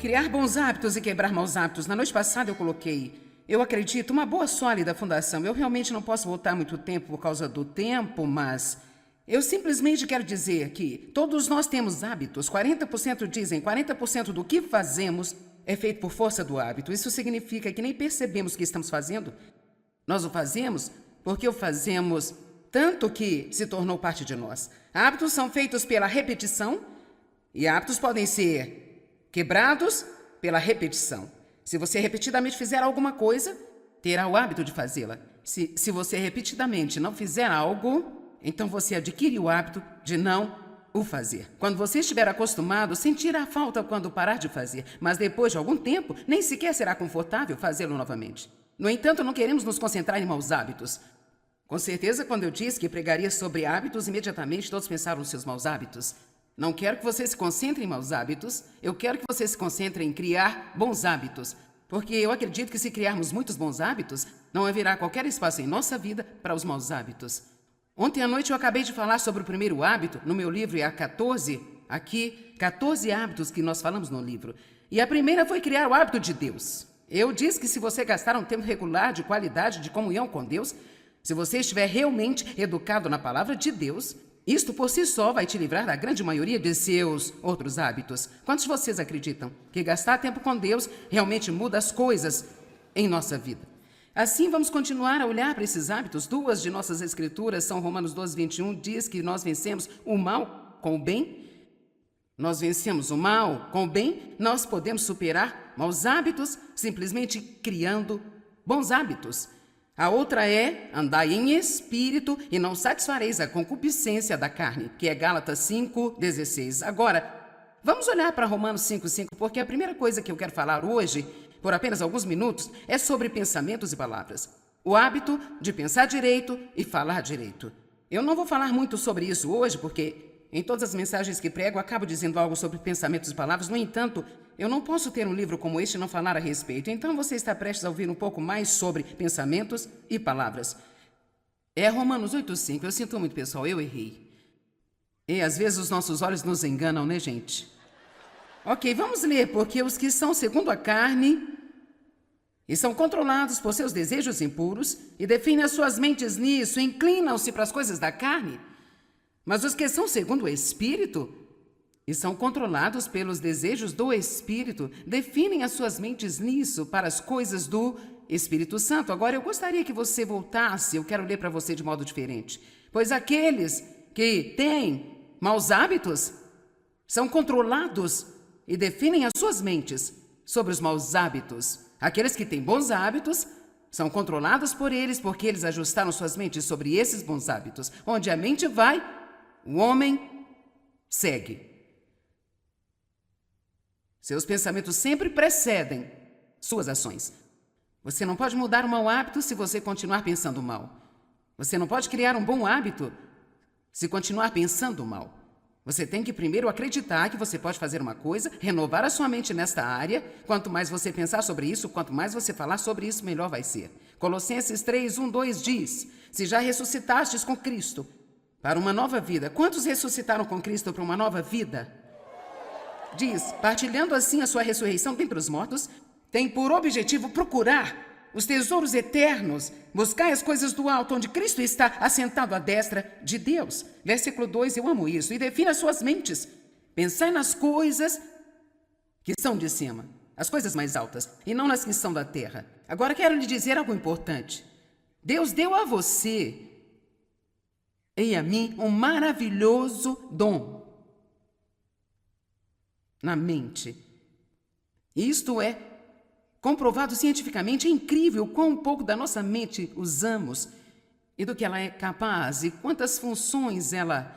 Criar bons hábitos e quebrar maus hábitos. Na noite passada eu coloquei, eu acredito, uma boa sólida fundação. Eu realmente não posso voltar muito tempo por causa do tempo, mas eu simplesmente quero dizer que todos nós temos hábitos. 40% dizem, 40% do que fazemos é feito por força do hábito. Isso significa que nem percebemos o que estamos fazendo. Nós o fazemos porque o fazemos tanto que se tornou parte de nós. Hábitos são feitos pela repetição e hábitos podem ser quebrados pela repetição. Se você repetidamente fizer alguma coisa, terá o hábito de fazê-la. Se você repetidamente não fizer algo, então você adquire o hábito de não o fazer. Quando você estiver acostumado, sentirá falta quando parar de fazer, mas depois de algum tempo, nem sequer será confortável fazê-lo novamente. No entanto, não queremos nos concentrar em maus hábitos. Com certeza, quando eu disse que pregaria sobre hábitos, imediatamente todos pensaram nos seus maus hábitos. Não quero que você se concentre em maus hábitos, eu quero que você se concentre em criar bons hábitos, porque eu acredito que se criarmos muitos bons hábitos, não haverá qualquer espaço em nossa vida para os maus hábitos. Ontem à noite eu acabei de falar sobre o primeiro hábito, no meu livro há 14 hábitos que nós falamos no livro. E a primeira foi criar o hábito de Deus. Eu disse que se você gastar um tempo regular de qualidade de comunhão com Deus, se você estiver realmente educado na palavra de Deus, isto por si só vai te livrar da grande maioria de seus outros hábitos. Quantos de vocês acreditam que gastar tempo com Deus realmente muda as coisas em nossa vida? Assim, vamos continuar a olhar para esses hábitos. Duas de nossas escrituras são Romanos 12, 21, diz que nós vencemos o mal com o bem. Nós vencemos o mal com o bem. Nós podemos superar maus hábitos simplesmente criando bons hábitos. A outra é, andai em espírito e não satisfareis a concupiscência da carne, que é Gálatas 5:16. Agora, vamos olhar para Romanos 5:5, porque a primeira coisa que eu quero falar hoje, por apenas alguns minutos, é sobre pensamentos e palavras. O hábito de pensar direito e falar direito. Eu não vou falar muito sobre isso hoje, porque em todas as mensagens que prego, acabo dizendo algo sobre pensamentos e palavras. No entanto, eu não posso ter um livro como este e não falar a respeito. Então, você está prestes a ouvir um pouco mais sobre pensamentos e palavras. É Romanos 8:5. Eu sinto muito, pessoal, eu errei. E às vezes os nossos olhos nos enganam, né, gente? Ok, vamos ler, porque os que são segundo a carne e são controlados por seus desejos impuros e definem as suas mentes nisso, inclinam-se para as coisas da carne. Mas os que são segundo o Espírito e são controlados pelos desejos do Espírito, definem as suas mentes nisso, para as coisas do Espírito Santo. Agora, eu gostaria que você voltasse, eu quero ler para você de modo diferente. Pois aqueles que têm maus hábitos são controlados e definem as suas mentes sobre os maus hábitos. Aqueles que têm bons hábitos são controlados por eles, porque eles ajustaram suas mentes sobre esses bons hábitos. Onde a mente vai, o homem segue. Seus pensamentos sempre precedem suas ações. Você não pode mudar um mau hábito se você continuar pensando mal. Você não pode criar um bom hábito se continuar pensando mal. Você tem que primeiro acreditar que você pode fazer uma coisa, renovar a sua mente nesta área. Quanto mais você pensar sobre isso, quanto mais você falar sobre isso, melhor vai ser. Colossenses 3:1-2 diz: se já ressuscitastes com Cristo para uma nova vida. Quantos ressuscitaram com Cristo para uma nova vida? Diz, partilhando assim a sua ressurreição dentre os mortos, tem por objetivo procurar os tesouros eternos, buscai as coisas do alto, onde Cristo está assentado à destra de Deus. Versículo 2, eu amo isso. E defina as suas mentes. Pensai nas coisas que são de cima, as coisas mais altas, e não nas que são da terra. Agora quero lhe dizer algo importante. Deus deu a você e a mim um maravilhoso dom na mente. Isto é comprovado cientificamente. É incrível quão pouco da nossa mente usamos e do que ela é capaz e quantas funções ela,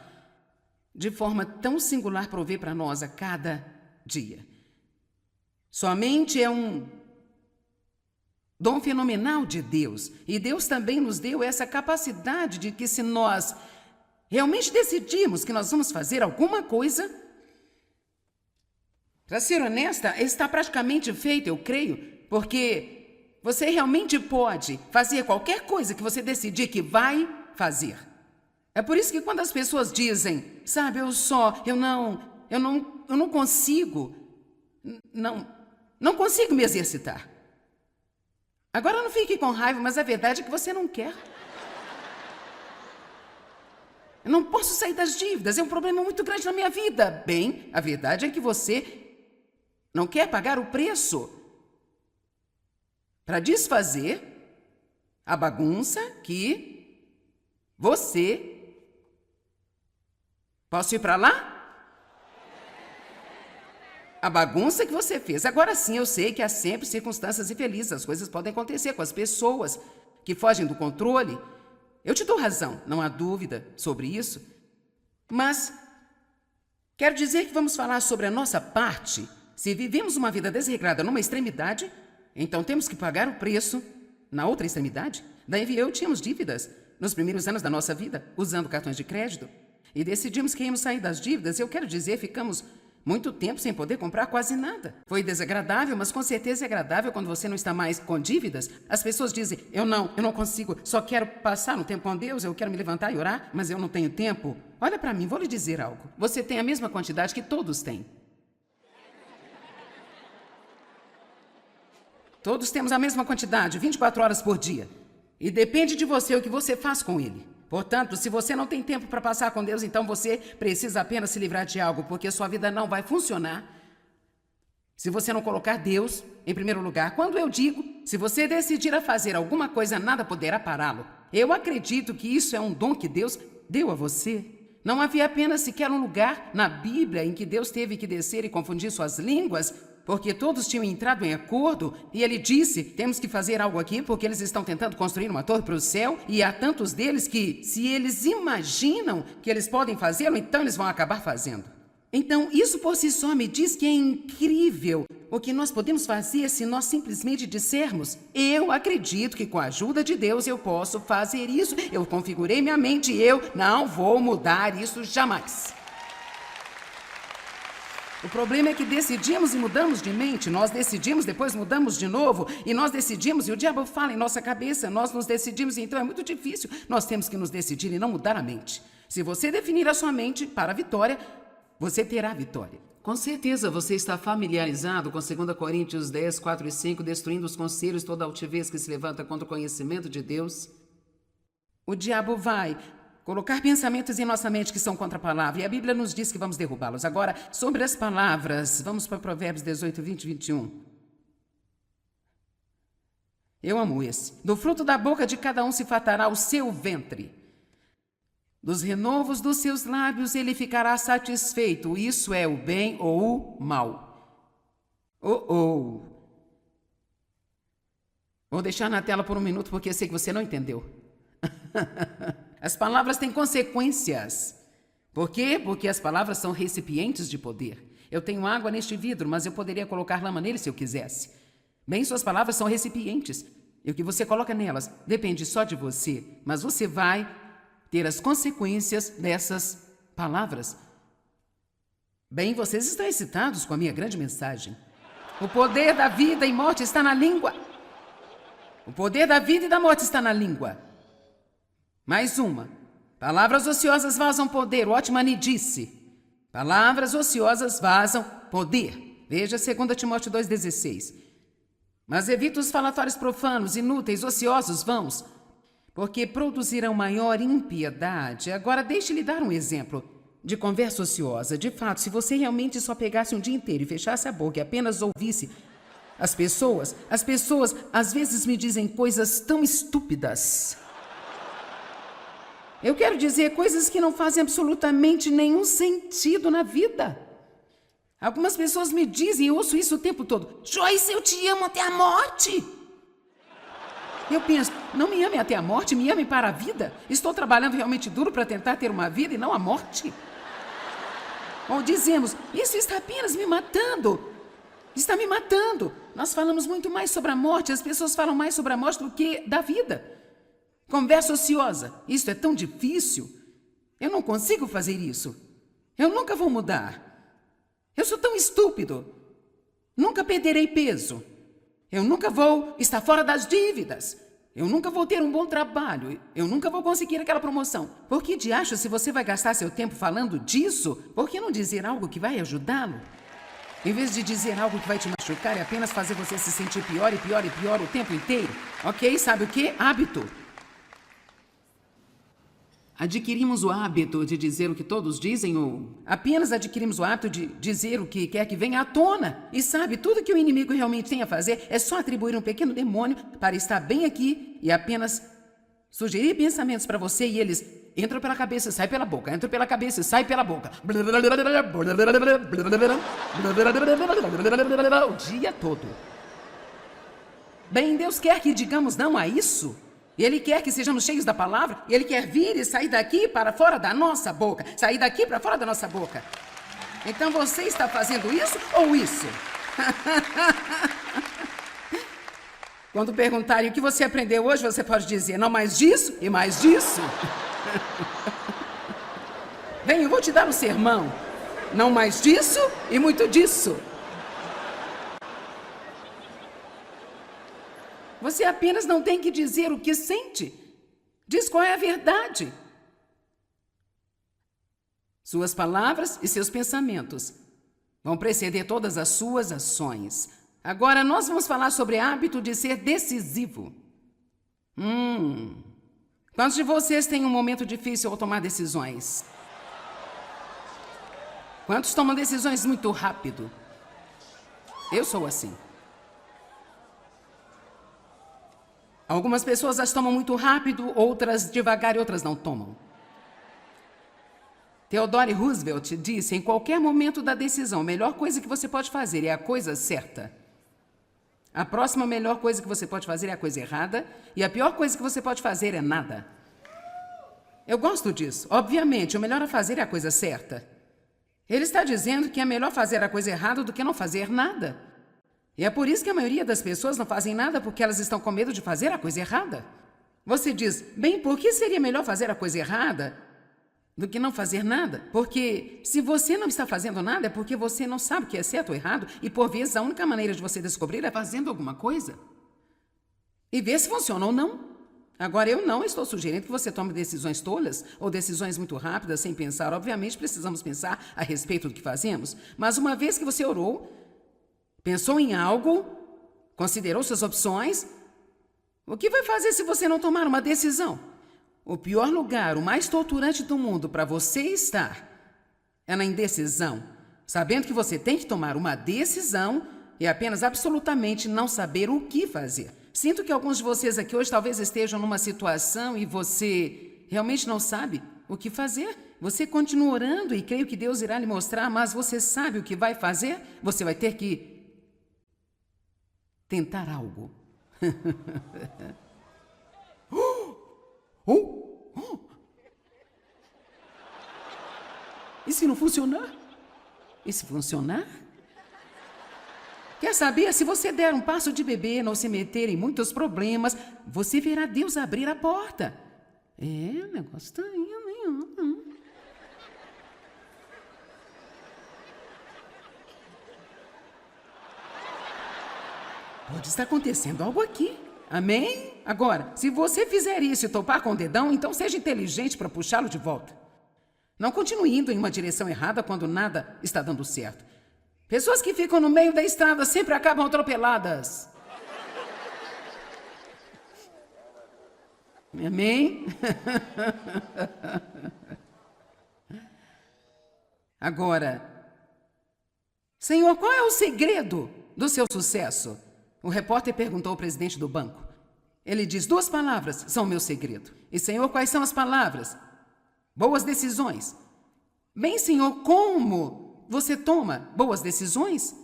de forma tão singular, provê para nós a cada dia. Sua mente é um dom fenomenal de Deus. E Deus também nos deu essa capacidade de que, se nós realmente decidirmos que nós vamos fazer alguma coisa, para ser honesta, está praticamente feito, eu creio, porque você realmente pode fazer qualquer coisa que você decidir que vai fazer. É por isso que quando as pessoas dizem, sabe, eu não consigo, Não consigo me exercitar. Agora não fique com raiva, mas a verdade é que você não quer. Eu não posso sair das dívidas, é um problema muito grande na minha vida. Bem, a verdade é que você não quer pagar o preço para desfazer a bagunça que você... Posso ir para lá? A bagunça que você fez. Agora sim, eu sei que há sempre circunstâncias infelizes. As coisas podem acontecer com as pessoas que fogem do controle. Eu te dou razão, não há dúvida sobre isso. Mas quero dizer que vamos falar sobre a nossa parte. Se vivemos uma vida desregrada numa extremidade, então temos que pagar o preço na outra extremidade. Daí eu tínhamos dívidas nos primeiros anos da nossa vida, usando cartões de crédito. E decidimos que íamos sair das dívidas. Eu quero dizer, ficamos muito tempo sem poder comprar quase nada. Foi desagradável, mas com certeza é agradável quando você não está mais com dívidas. As pessoas dizem, eu não consigo, só quero passar um tempo com Deus, eu quero me levantar e orar, mas eu não tenho tempo. Olha para mim, vou lhe dizer algo. Você tem a mesma quantidade que todos têm. Todos temos a mesma quantidade, 24 horas por dia. E depende de você o que você faz com ele. Portanto, se você não tem tempo para passar com Deus, então você precisa apenas se livrar de algo, porque sua vida não vai funcionar se você não colocar Deus em primeiro lugar. Quando eu digo, se você decidir a fazer alguma coisa, nada poderá pará-lo. Eu acredito que isso é um dom que Deus deu a você. Não havia apenas sequer um lugar na Bíblia em que Deus teve que descer e confundir suas línguas, porque todos tinham entrado em acordo, e ele disse, temos que fazer algo aqui, porque eles estão tentando construir uma torre para o céu, e há tantos deles que, se eles imaginam que eles podem fazê-lo, então eles vão acabar fazendo. Então, isso por si só me diz que é incrível o que nós podemos fazer se nós simplesmente dissermos, eu acredito que com a ajuda de Deus eu posso fazer isso, eu configurei minha mente e eu não vou mudar isso jamais. O problema é que decidimos e mudamos de mente, nós decidimos, depois mudamos de novo, e nós decidimos, e o diabo fala em nossa cabeça, nós nos decidimos, então é muito difícil. Nós temos que nos decidir e não mudar a mente. Se você definir a sua mente para a vitória, você terá a vitória. Com certeza você está familiarizado com 2 Coríntios 10, 4 e 5, destruindo os conselhos, toda altivez que se levanta contra o conhecimento de Deus. O diabo vai colocar pensamentos em nossa mente que são contra a palavra, e a Bíblia nos diz que vamos derrubá-los. Agora, sobre as palavras, vamos para Provérbios 18, 20 e 21. Eu amo esse. Do fruto da boca de cada um se fartará o seu ventre. Dos renovos dos seus lábios ele ficará satisfeito. Isso é o bem ou o mal. Vou deixar na tela por um minuto porque eu sei que você não entendeu. As palavras têm consequências. Por quê? Porque as palavras são recipientes de poder. Eu tenho água neste vidro, mas eu poderia colocar lama nele se eu quisesse. Bem, suas palavras são recipientes. E o que você coloca nelas depende só de você. Mas você vai ter as consequências dessas palavras. Bem, vocês estão excitados com a minha grande mensagem. O poder da vida e morte está na língua. O poder da vida e da morte está na língua. Mais uma. Palavras ociosas vazam poder. Watchman disse. Palavras ociosas vazam poder. Veja 2 Timóteo 2,16. Mas evita os falatórios profanos, inúteis, ociosos, vãos, porque produzirão maior impiedade. Agora, deixe-lhe dar um exemplo de conversa ociosa. De fato, se você realmente só pegasse um dia inteiro e fechasse a boca e apenas ouvisse as pessoas às vezes me dizem coisas tão estúpidas. Eu quero dizer coisas que não fazem absolutamente nenhum sentido na vida. Algumas pessoas me dizem, eu ouço isso o tempo todo, Joyce, eu te amo até a morte. Eu penso, não me ame até a morte, me ame para a vida. Estou trabalhando realmente duro para tentar ter uma vida e não a morte. Ou dizemos, isso está apenas me matando. Está me matando. Nós falamos muito mais sobre a morte, as pessoas falam mais sobre a morte do que da vida. Conversa ociosa, isso é tão difícil. Eu não consigo fazer isso. Eu nunca vou mudar. Eu sou tão estúpido. Nunca perderei peso. Eu nunca vou estar fora das dívidas. Eu nunca vou ter um bom trabalho. Eu nunca vou conseguir aquela promoção. Por que de acho, se você vai gastar seu tempo falando disso, por que não dizer algo que vai ajudá-lo? Em vez de dizer algo que vai te machucar, é apenas fazer você se sentir pior e pior e pior o tempo inteiro. Ok? Sabe o quê? Hábito. Adquirimos o hábito de dizer o que todos dizem ou apenas adquirimos o hábito de dizer o que quer que venha à tona. E sabe, tudo que o inimigo realmente tem a fazer é só atribuir um pequeno demônio para estar bem aqui e apenas sugerir pensamentos para você e eles entram pela cabeça e saem pela boca, entram pela cabeça e saem pela boca. O dia todo. Bem, Deus quer que digamos não a isso. E Ele quer que sejamos cheios da palavra. E Ele quer vir e sair daqui para fora da nossa boca. Sair daqui para fora da nossa boca. Então você está fazendo isso ou isso? Quando perguntarem o que você aprendeu hoje, você pode dizer, não mais disso e mais disso. Vem, eu vou te dar um sermão. Não mais disso e muito disso. Você apenas não tem que dizer o que sente. Diz qual é a verdade. Suas palavras e seus pensamentos vão preceder todas as suas ações. Agora, nós vamos falar sobre o hábito de ser decisivo. Quantos de vocês têm um momento difícil ao tomar decisões? Quantos tomam decisões muito rápido? Eu sou assim. Algumas pessoas as tomam muito rápido, outras devagar e outras não tomam. Theodore Roosevelt disse, em qualquer momento da decisão, a melhor coisa que você pode fazer é a coisa certa. A próxima melhor coisa que você pode fazer é a coisa errada, e a pior coisa que você pode fazer é nada. Eu gosto disso. Obviamente, o melhor a fazer é a coisa certa. Ele está dizendo que é melhor fazer a coisa errada do que não fazer nada. E é por isso que a maioria das pessoas não fazem nada porque elas estão com medo de fazer a coisa errada. Você diz, bem, por que seria melhor fazer a coisa errada do que não fazer nada? Porque se você não está fazendo nada é porque você não sabe o que é certo ou errado e por vezes a única maneira de você descobrir é fazendo alguma coisa e ver se funciona ou não. Agora, eu não estou sugerindo que você tome decisões tolas ou decisões muito rápidas sem pensar. Obviamente, precisamos pensar a respeito do que fazemos. Mas uma vez que você orou, pensou em algo, considerou suas opções, o que vai fazer se você não tomar uma decisão? O pior lugar, o mais torturante do mundo para você estar é na indecisão, sabendo que você tem que tomar uma decisão e apenas absolutamente não saber o que fazer. Sinto que alguns de vocês aqui hoje talvez estejam numa situação e você realmente não sabe o que fazer. Você continua orando e creio que Deus irá lhe mostrar, mas você sabe o que vai fazer? Você vai ter que tentar algo. E se não funcionar? E se funcionar? Quer saber? Se você der um passo de bebê, não se meter em muitos problemas, você verá Deus abrir a porta. O negócio está indo. Pode estar acontecendo algo aqui. Amém? Agora, se você fizer isso e topar com o dedão, então seja inteligente para puxá-lo de volta. Não continue indo em uma direção errada quando nada está dando certo. Pessoas que ficam no meio da estrada sempre acabam atropeladas. Amém? Agora, Senhor, qual é o segredo do seu sucesso? O repórter perguntou ao presidente do banco. Ele diz, 2 palavras são o meu segredo. E, Senhor, quais são as palavras? Boas decisões. Bem, Senhor, como você toma boas decisões?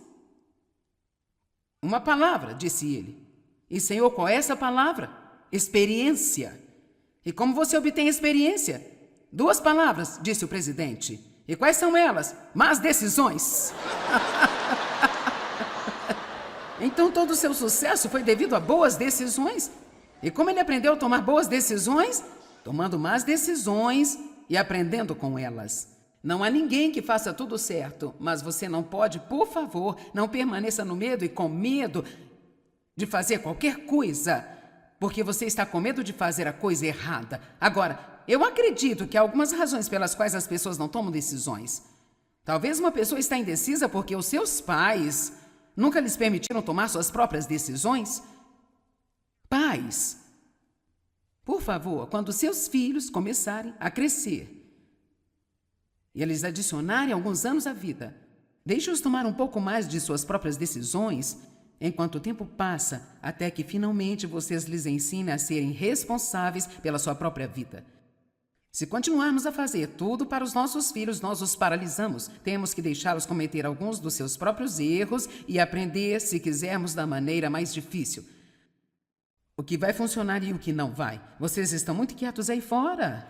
Uma palavra, disse ele. E, Senhor, qual é essa palavra? Experiência. E como você obtém experiência? 2 palavras, disse o presidente. E quais são elas? Más decisões. Então todo o seu sucesso foi devido a boas decisões. E como ele aprendeu a tomar boas decisões? Tomando más decisões e aprendendo com elas. Não há ninguém que faça tudo certo, mas você não pode, por favor, não permaneça no medo e com medo de fazer qualquer coisa, porque você está com medo de fazer a coisa errada. Agora, eu acredito que há algumas razões pelas quais as pessoas não tomam decisões. Talvez uma pessoa está indecisa porque os seus pais nunca lhes permitiram tomar suas próprias decisões. Pais, por favor, quando seus filhos começarem a crescer e eles adicionarem alguns anos à vida, deixe-os tomar um pouco mais de suas próprias decisões enquanto o tempo passa, até que finalmente vocês lhes ensinem a serem responsáveis pela sua própria vida. Se continuarmos a fazer tudo para os nossos filhos, nós os paralisamos. Temos que deixá-los cometer alguns dos seus próprios erros e aprender, se quisermos, da maneira mais difícil. O que vai funcionar e o que não vai. Vocês estão muito quietos aí fora,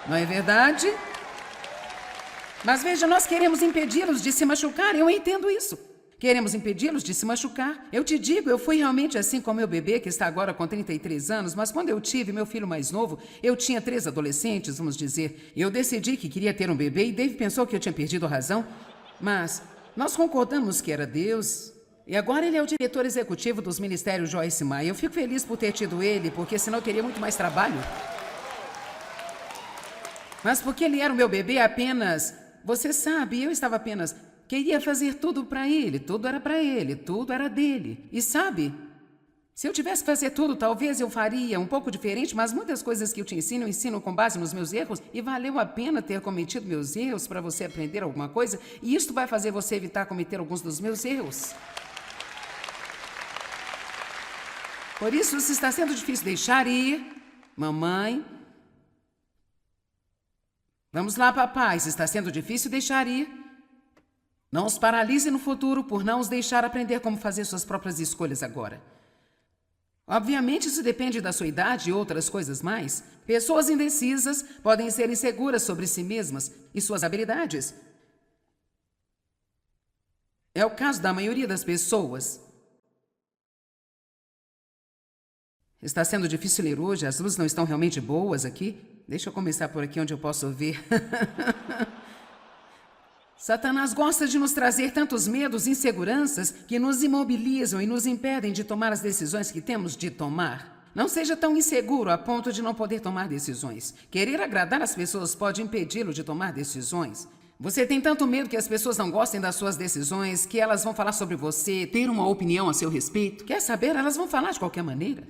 não é verdade? Mas veja, nós queremos impedi-los de se machucar, eu entendo isso. Queremos impedi-los de se machucar. Eu te digo, eu fui realmente assim com meu bebê, que está agora com 33 anos, mas quando eu tive meu filho mais novo, eu tinha 3 adolescentes, vamos dizer. Eu decidi que queria ter um bebê e Dave pensou que eu tinha perdido a razão. Mas nós concordamos que era Deus. E agora ele é o diretor executivo dos Ministérios Joyce Meyer. Eu fico feliz por ter tido ele, porque senão eu teria muito mais trabalho. Mas porque ele era o meu bebê apenas... Você sabe, eu estava apenas... Queria fazer tudo para ele, tudo era para ele, tudo era dele. E sabe, se eu tivesse que fazer tudo, talvez eu faria um pouco diferente, mas muitas coisas que eu te ensino, eu ensino com base nos meus erros, e valeu a pena ter cometido meus erros para você aprender alguma coisa, e isto vai fazer você evitar cometer alguns dos meus erros. Por isso, se está sendo difícil deixar ir, mamãe... Vamos lá, papai, se está sendo difícil deixar ir... Não os paralise no futuro por não os deixar aprender como fazer suas próprias escolhas agora. Obviamente, isso depende da sua idade e outras coisas mais. Pessoas indecisas podem ser inseguras sobre si mesmas e suas habilidades. É o caso da maioria das pessoas. Está sendo difícil ler hoje, as luzes não estão realmente boas aqui. Deixa eu começar por aqui onde eu posso ver. Satanás gosta de nos trazer tantos medos e inseguranças que nos imobilizam e nos impedem de tomar as decisões que temos de tomar. Não seja tão inseguro a ponto de não poder tomar decisões. Querer agradar as pessoas pode impedi-lo de tomar decisões. Você tem tanto medo que as pessoas não gostem das suas decisões, que elas vão falar sobre você, ter uma opinião a seu respeito. Quer saber? Elas vão falar de qualquer maneira.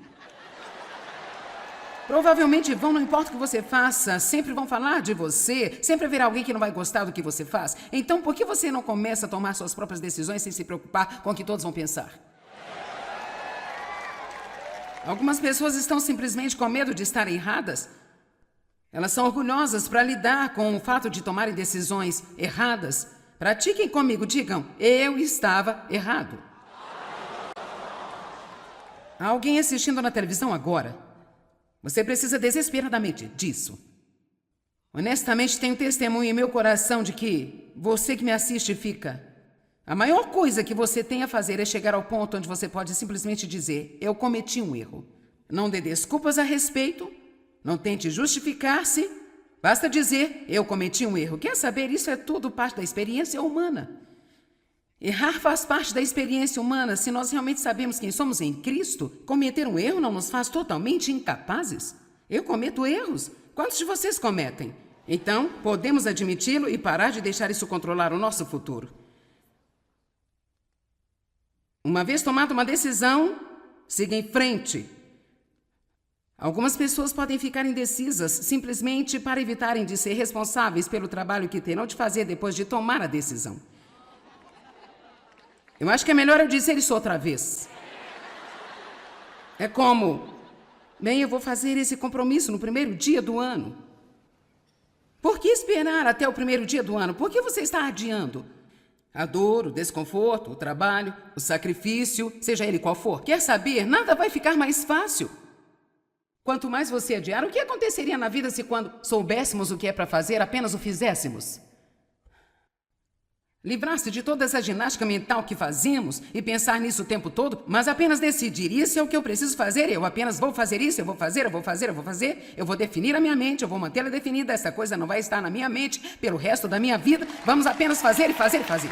Provavelmente vão, não importa o que você faça, sempre vão falar de você, sempre haverá alguém que não vai gostar do que você faz. Então, por que você não começa a tomar suas próprias decisões sem se preocupar com o que todos vão pensar? Algumas pessoas estão simplesmente com medo de estarem erradas. Elas são orgulhosas para lidar com o fato de tomarem decisões erradas. Pratiquem comigo, digam, eu estava errado. Há alguém assistindo na televisão agora. Você precisa desesperadamente disso. Honestamente, tenho testemunho em meu coração de que você que me assiste fica. A maior coisa que você tem a fazer é chegar ao ponto onde você pode simplesmente dizer, eu cometi um erro. Não dê desculpas a respeito, não tente justificar-se, basta dizer, eu cometi um erro. Quer saber? Isso é tudo parte da experiência humana. Errar faz parte da experiência humana. Se nós realmente sabemos quem somos em Cristo, cometer um erro não nos faz totalmente incapazes. Eu cometo erros. Quantos de vocês cometem? Então, podemos admiti-lo e parar de deixar isso controlar o nosso futuro. Uma vez tomada uma decisão, siga em frente. Algumas pessoas podem ficar indecisas simplesmente para evitarem de ser responsáveis pelo trabalho que terão de fazer depois de tomar a decisão. Eu acho que é melhor eu dizer isso outra vez. É como, bem, eu vou fazer esse compromisso no primeiro dia do ano. Por que esperar até o primeiro dia do ano? Por que você está adiando? A dor, o desconforto, o trabalho, o sacrifício, seja ele qual for. Quer saber? Nada vai ficar mais fácil. Quanto mais você adiar, o que aconteceria na vida se quando soubéssemos o que é para fazer, apenas o fizéssemos? Livrar-se de toda essa ginástica mental que fazemos e pensar nisso o tempo todo, mas apenas decidir, isso é o que eu preciso fazer, eu apenas vou fazer isso, eu vou fazer, eu vou definir a minha mente, eu vou mantê-la definida, essa coisa não vai estar na minha mente pelo resto da minha vida, vamos apenas fazer e fazer e fazer.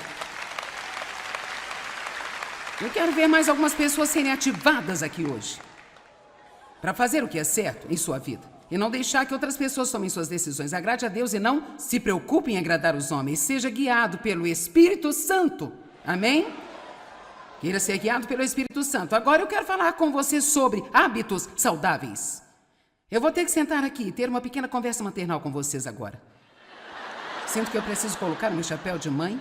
Eu quero ver mais algumas pessoas serem ativadas aqui hoje, para fazer o que é certo em sua vida. e não deixar que outras pessoas tomem suas decisões. Agrade a Deus e não se preocupe em agradar os homens. Seja guiado pelo Espírito Santo. Amém? Queira ser guiado pelo Espírito Santo. Agora eu quero falar com você sobre hábitos saudáveis. Eu vou ter que sentar aqui e ter uma pequena conversa maternal com vocês agora. Sinto que eu preciso colocar o meu chapéu de mãe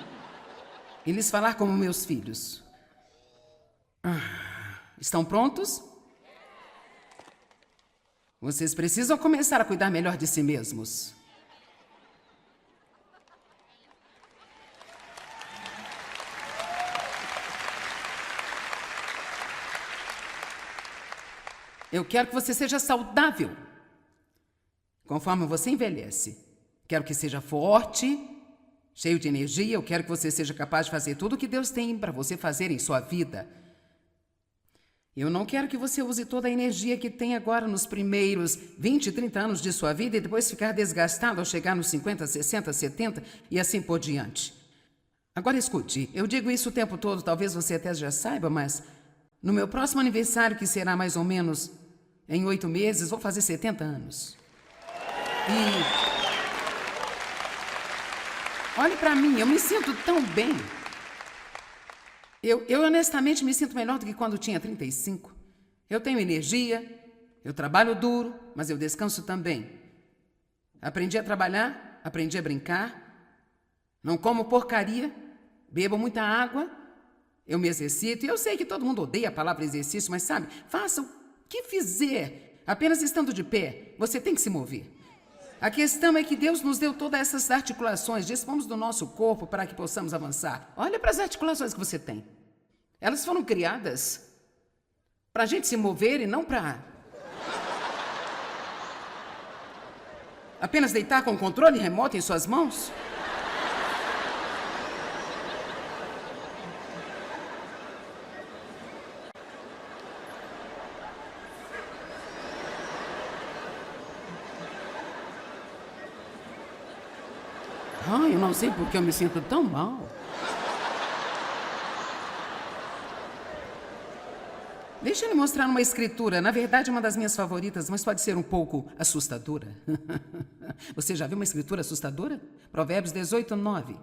e lhes falar como meus filhos. Estão prontos? Vocês precisam começar a cuidar melhor de si mesmos. Eu quero que você seja saudável. Conforme você envelhece. Quero que seja forte, cheio de energia. Eu quero que você seja capaz de fazer tudo o que Deus tem para você fazer em sua vida. Eu não quero que você use toda a energia que tem agora nos primeiros 20, 30 anos de sua vida e depois ficar desgastado ao chegar nos 50, 60, 70 e assim por diante. Agora escute, eu digo isso o tempo todo, talvez você até já saiba, mas no meu próximo aniversário, que será mais ou menos em 8 meses, vou fazer 70 anos. E olhe para mim, eu me sinto tão bem. Eu honestamente me sinto melhor do que quando tinha 35. Eu tenho energia, eu trabalho duro, mas eu descanso também. Aprendi a trabalhar, aprendi a brincar, não como porcaria, bebo muita água, eu me exercito. E eu sei que todo mundo odeia a palavra exercício, mas sabe, faça o que fizer, apenas estando de pé, você tem que se mover. A questão é que Deus nos deu todas essas articulações, dispomos do nosso corpo para que possamos avançar. Olha para as articulações que você tem. Elas foram criadas para a gente se mover e não para apenas deitar com o controle remoto em suas mãos. Eu não sei por que eu me sinto tão mal. Deixa eu lhe mostrar uma escritura, na verdade uma das minhas favoritas, mas pode ser um pouco assustadora. Você já viu uma escritura assustadora? Provérbios 18, 9.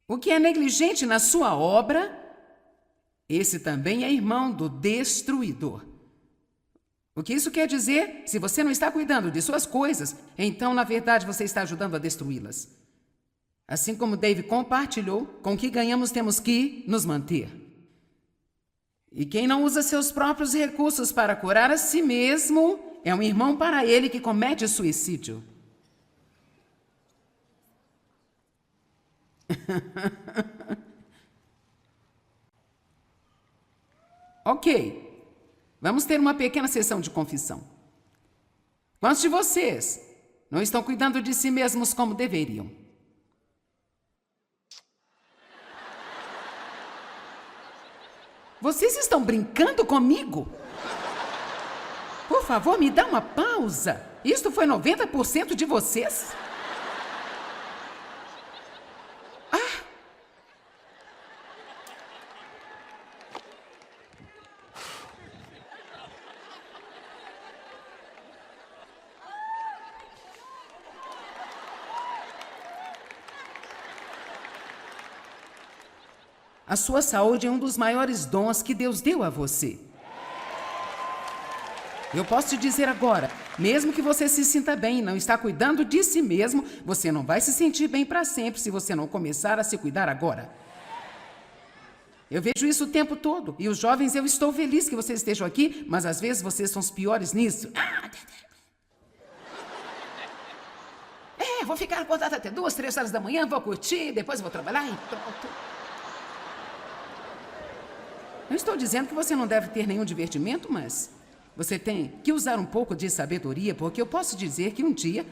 O que é negligente na sua obra, esse também é irmão do destruidor. O que isso quer dizer? Se você não está cuidando de suas coisas, então, na verdade, você está ajudando a destruí-las. Assim como Dave compartilhou, com o que ganhamos temos que nos manter. E quem não usa seus próprios recursos para curar a si mesmo, é um irmão para ele que comete suicídio. Ok. Vamos ter uma pequena sessão de confissão. Quantos de vocês não estão cuidando de si mesmos como deveriam? Vocês estão brincando comigo? Por favor, me dá uma pausa. Isto foi 90% de vocês? A sua saúde é um dos maiores dons que Deus deu a você. Eu posso te dizer agora, mesmo que você se sinta bem e não está cuidando de si mesmo, você não vai se sentir bem para sempre se você não começar a se cuidar agora. Eu vejo isso o tempo todo. E os jovens, eu estou feliz que vocês estejam aqui, mas às vezes vocês são os piores nisso. Vou ficar acordado até 2, 3 horas da manhã, vou curtir, depois vou trabalhar e pronto. Não estou dizendo que você não deve ter nenhum divertimento, mas você tem que usar um pouco de sabedoria, porque eu posso dizer que um dia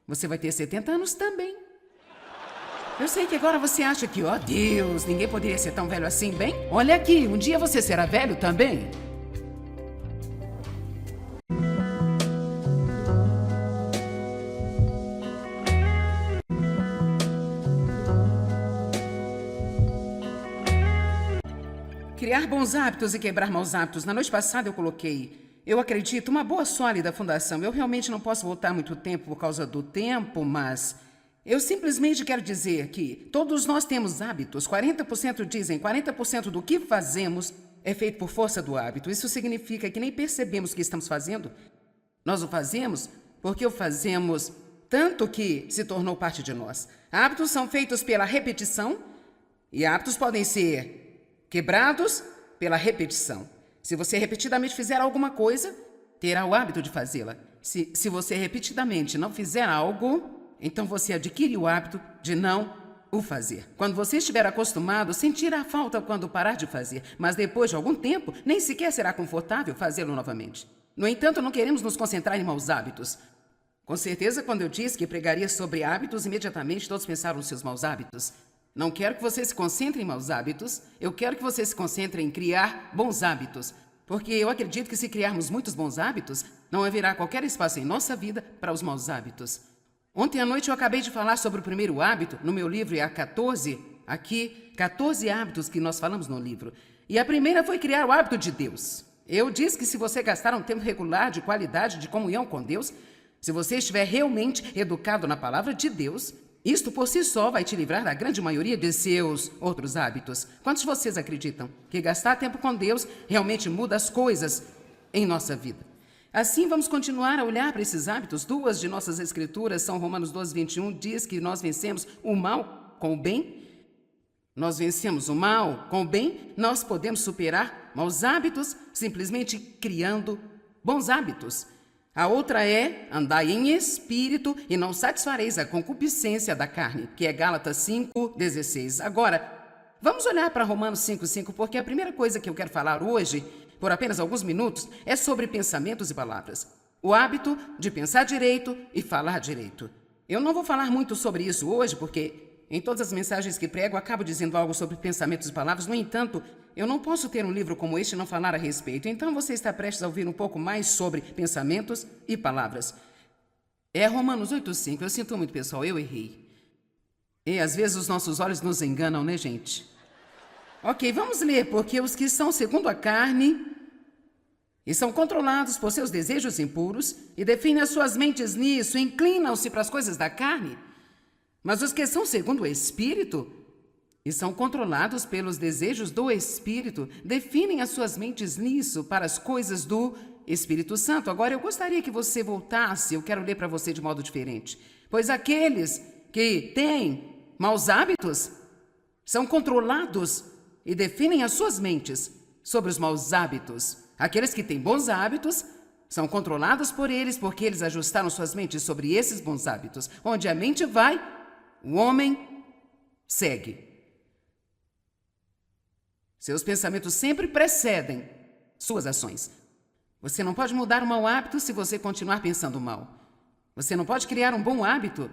você vai ter 70 anos também. Eu sei que agora você acha que, ó Deus, ninguém poderia ser tão velho assim, bem? Olha aqui, um dia você será velho também. Criar bons hábitos e quebrar maus hábitos. Na noite passada eu coloquei: Eu acredito, uma boa sólida fundação. Eu realmente não posso voltar muito tempo por causa do tempo, mas eu simplesmente quero dizer que todos nós temos hábitos. 40% dizem, 40% do que fazemos é feito por força do hábito. Isso significa que nem percebemos o que estamos fazendo. Nós o fazemos porque o fazemos tanto que se tornou parte de nós. Hábitos são feitos pela repetição e hábitos podem ser quebrados pela repetição. Se você repetidamente fizer alguma coisa, terá o hábito de fazê-la. Se você repetidamente não fizer algo, então você adquire o hábito de não o fazer. Quando você estiver acostumado, sentirá falta quando parar de fazer, mas depois de algum tempo, nem sequer será confortável fazê-lo novamente. No entanto, não queremos nos concentrar em maus hábitos. Com certeza, quando eu disse que pregaria sobre hábitos, imediatamente todos pensaram nos seus maus hábitos. Não quero que você se concentre em maus hábitos, eu quero que você se concentre em criar bons hábitos, porque eu acredito que se criarmos muitos bons hábitos, não haverá qualquer espaço em nossa vida para os maus hábitos. Ontem à noite eu acabei de falar sobre o primeiro hábito, no meu livro é a 14, aqui, 14 hábitos que nós falamos no livro. E a primeira foi criar o hábito de Deus. Eu disse que se você gastar um tempo regular de qualidade de comunhão com Deus, se você estiver realmente educado na palavra de Deus, isto por si só vai te livrar da grande maioria de seus outros hábitos. Quantos de vocês acreditam que gastar tempo com Deus realmente muda as coisas em nossa vida? Assim, vamos continuar a olhar para esses hábitos. Duas de nossas escrituras são Romanos 12:21, diz que nós vencemos o mal com o bem. Nós vencemos o mal com o bem. Nós podemos superar maus hábitos simplesmente criando bons hábitos. A outra é, andai em espírito e não satisfareis a concupiscência da carne, que é Gálatas 5:16. Agora, vamos olhar para Romanos 5:5, porque a primeira coisa que eu quero falar hoje, por apenas alguns minutos, é sobre pensamentos e palavras. O hábito de pensar direito e falar direito. Eu não vou falar muito sobre isso hoje, porque em todas as mensagens que prego, acabo dizendo algo sobre pensamentos e palavras. No entanto, eu não posso ter um livro como este e não falar a respeito. Então, você está prestes a ouvir um pouco mais sobre pensamentos e palavras. É Romanos 8:5. Eu sinto muito, pessoal, eu errei. E às vezes os nossos olhos nos enganam, né, gente? Ok, vamos ler, porque os que são segundo a carne e são controlados por seus desejos impuros e definem as suas mentes nisso, inclinam-se para as coisas da carne. Mas os que são segundo o Espírito e são controlados pelos desejos do Espírito, definem as suas mentes nisso, para as coisas do Espírito Santo. Agora, eu gostaria que você voltasse, eu quero ler para você de modo diferente. Pois aqueles que têm maus hábitos são controlados e definem as suas mentes sobre os maus hábitos. Aqueles que têm bons hábitos são controlados por eles, porque eles ajustaram suas mentes sobre esses bons hábitos. Onde a mente vai, o homem segue. Seus pensamentos sempre precedem suas ações. Você não pode mudar um mau hábito se você continuar pensando mal. Você não pode criar um bom hábito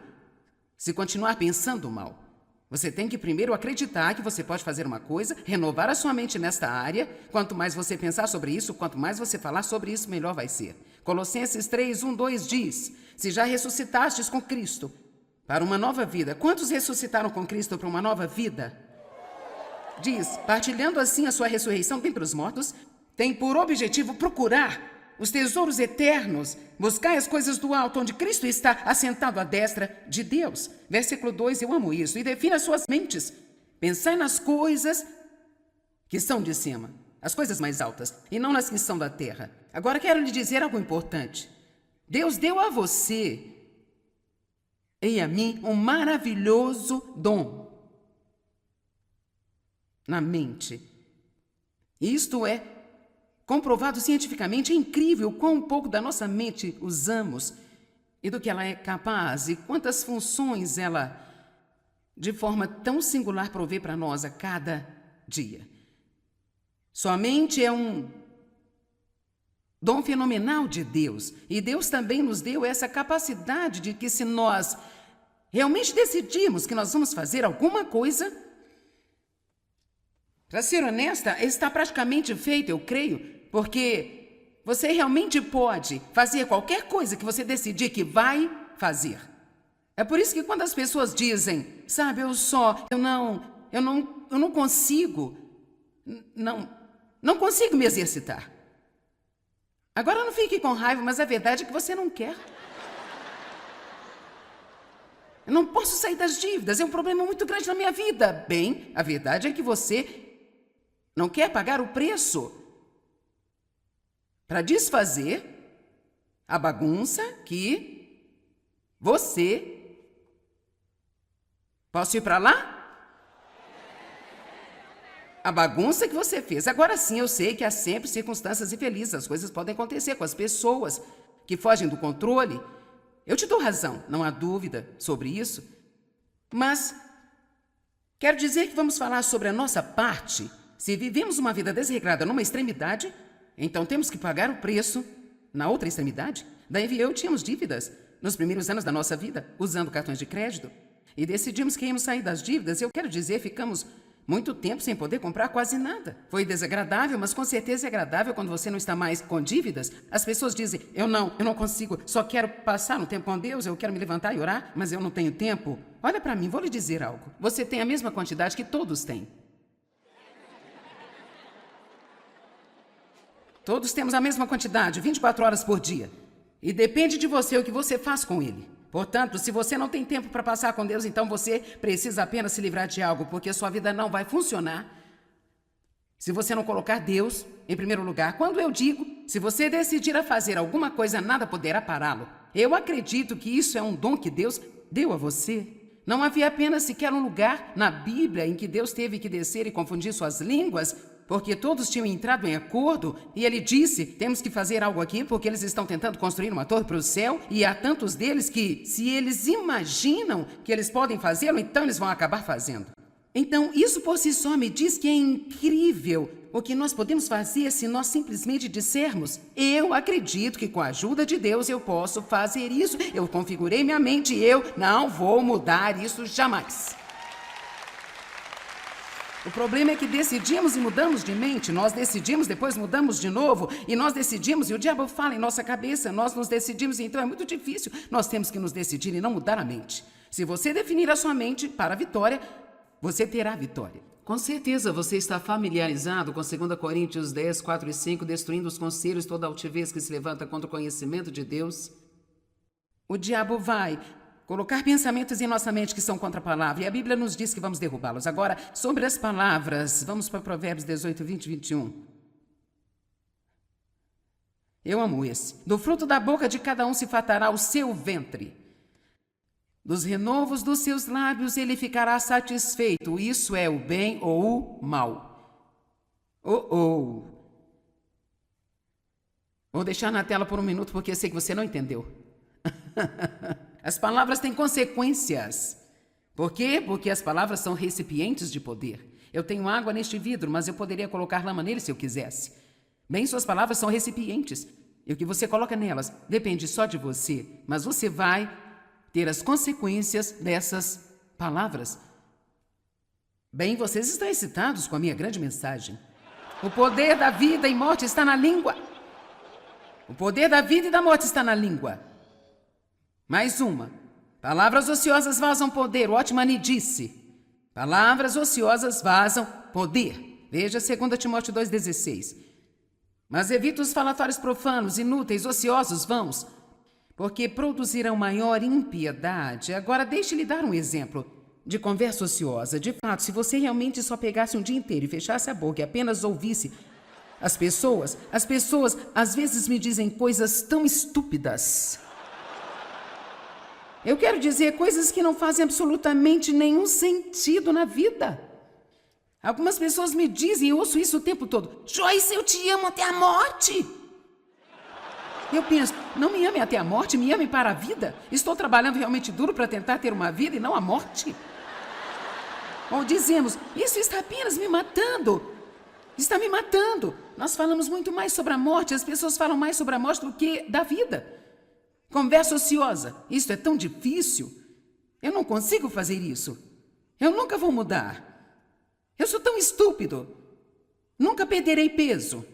se continuar pensando mal. Você tem que primeiro acreditar que você pode fazer uma coisa, renovar a sua mente nesta área. Quanto mais você pensar sobre isso, quanto mais você falar sobre isso, melhor vai ser. Colossenses 3:1-2 diz: se já ressuscitastes com Cristo para uma nova vida. Quantos ressuscitaram com Cristo para uma nova vida? Diz, partilhando assim a sua ressurreição dentre os mortos, tem por objetivo procurar os tesouros eternos, buscai as coisas do alto, onde Cristo está assentado à destra de Deus. Versículo 2, eu amo isso. E defina as suas mentes. Pensai nas coisas que são de cima, as coisas mais altas, e não nas que são da terra. Agora quero lhe dizer algo importante. Deus deu a você e a mim um maravilhoso dom na mente. Isto é comprovado cientificamente. É incrível quão pouco da nossa mente usamos e do que ela é capaz e quantas funções ela, de forma tão singular, provê para nós a cada dia. Sua mente é um dom fenomenal de Deus, e Deus também nos deu essa capacidade de que, se nós realmente decidirmos que nós vamos fazer alguma coisa, para ser honesta, está praticamente feito, eu creio, porque você realmente pode fazer qualquer coisa que você decidir que vai fazer. É por isso que quando as pessoas dizem, sabe, eu não consigo, não consigo me exercitar. Agora não fique com raiva, mas a verdade é que você não quer. Eu não posso sair das dívidas, é um problema muito grande na minha vida. Bem, a verdade é que você não quer pagar o preço para desfazer a bagunça que você... Posso ir para lá? A bagunça que você fez. Agora sim, eu sei que há sempre circunstâncias infelizes. As coisas podem acontecer com as pessoas que fogem do controle. Eu te dou razão, não há dúvida sobre isso. Mas quero dizer que vamos falar sobre a nossa parte. Se vivemos uma vida desregrada numa extremidade, então temos que pagar o preço na outra extremidade. Daí eu tínhamos dívidas nos primeiros anos da nossa vida, usando cartões de crédito. E decidimos que íamos sair das dívidas. Eu quero dizer, ficamos muito tempo sem poder comprar quase nada. Foi desagradável, mas com certeza é agradável quando você não está mais com dívidas. As pessoas dizem, eu não consigo, só quero passar um tempo com Deus, eu quero me levantar e orar, mas eu não tenho tempo. Olha para mim, vou lhe dizer algo. Você tem a mesma quantidade que todos têm. Todos temos a mesma quantidade, 24 horas por dia. E depende de você o que você faz com ele. Portanto, se você não tem tempo para passar com Deus, então você precisa apenas se livrar de algo, porque sua vida não vai funcionar se você não colocar Deus em primeiro lugar. Quando eu digo, se você decidir a fazer alguma coisa, nada poderá pará-lo. Eu acredito que isso é um dom que Deus deu a você. Não havia apenas sequer um lugar na Bíblia em que Deus teve que descer e confundir suas línguas, porque todos tinham entrado em acordo, e ele disse, temos que fazer algo aqui, porque eles estão tentando construir uma torre para o céu, e há tantos deles que, se eles imaginam que eles podem fazê-lo, então eles vão acabar fazendo. Então, isso por si só me diz que é incrível o que nós podemos fazer se nós simplesmente dissermos, eu acredito que com a ajuda de Deus eu posso fazer isso, eu configurei minha mente e eu não vou mudar isso jamais. O problema é que decidimos e mudamos de mente, nós decidimos, depois mudamos de novo, e nós decidimos, e o diabo fala em nossa cabeça, nós nos decidimos, então é muito difícil. Nós temos que nos decidir e não mudar a mente. Se você definir a sua mente para a vitória, você terá a vitória. Com certeza você está familiarizado com 2 Coríntios 10, 4 e 5, destruindo os conselhos, toda altivez que se levanta contra o conhecimento de Deus. O diabo vai colocar pensamentos em nossa mente que são contra a palavra, e a Bíblia nos diz que vamos derrubá-los. Agora, sobre as palavras, vamos para Provérbios 18, 20 e 21. Eu amo esse. Do fruto da boca de cada um se fartará o seu ventre. Dos renovos dos seus lábios ele ficará satisfeito. Isso é o bem ou o mal. Vou deixar na tela por um minuto porque eu sei que você não entendeu. As palavras têm consequências. Por quê? Porque as palavras são recipientes de poder. Eu tenho água neste vidro, mas eu poderia colocar lama nele se eu quisesse. Bem, suas palavras são recipientes. E o que você coloca nelas depende só de você. Mas você vai ter as consequências dessas palavras. Bem, vocês estão excitados com a minha grande mensagem. O poder da vida e morte está na língua. O poder da vida e da morte está na língua. Mais uma. Palavras ociosas vazam poder. Watchman disse. Palavras ociosas vazam poder. Veja 2 Timóteo 2,16. Mas evita os falatórios profanos, inúteis, ociosos, vãos, porque produzirão maior impiedade. Agora, deixe-lhe dar um exemplo de conversa ociosa. De fato, se você realmente só pegasse um dia inteiro e fechasse a boca e apenas ouvisse as pessoas às vezes me dizem coisas tão estúpidas. Eu quero dizer coisas que não fazem absolutamente nenhum sentido na vida. Algumas pessoas me dizem, eu ouço isso o tempo todo, Joyce, eu te amo até a morte. Eu penso, não me ame até a morte, me ame para a vida. Estou trabalhando realmente duro para tentar ter uma vida e não a morte. Ou dizemos, isso está apenas me matando. Está me matando. Nós falamos muito mais sobre a morte, as pessoas falam mais sobre a morte do que da vida. Conversa ociosa, isso é tão difícil. Eu não consigo fazer isso. Eu nunca vou mudar. Eu sou tão estúpido. Nunca perderei peso.